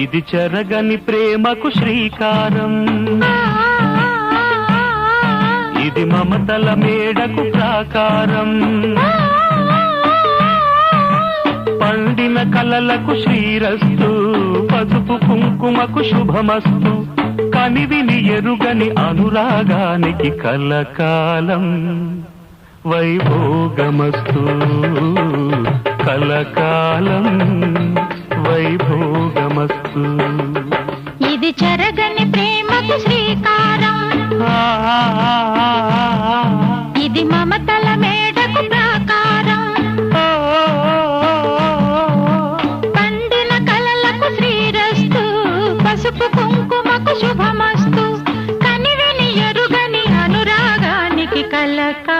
ఇది చెరగని ప్రేమకు శ్రీకారం, ఇది మమతల మేడకు ప్రాకారం, పండిన కలలకు శ్రీరస్తు, పసుపు కుంకుమకు శుభమస్తు, కనివిని ఎరుగని అనురాగానికి కలకాలం వైభోగమస్తు, కలకాలం వైభోగమస్తు. ఇది చెరగని ప్రేమకు శ్రీకారం, ఇది మమతల మేడకు ప్రాకారం, పండిన కలలకు శ్రీరస్తు, పసుపు కుంకుమకు శుభమస్తు, కనివిని ఎరుగని అనురాగానికి కలకాలం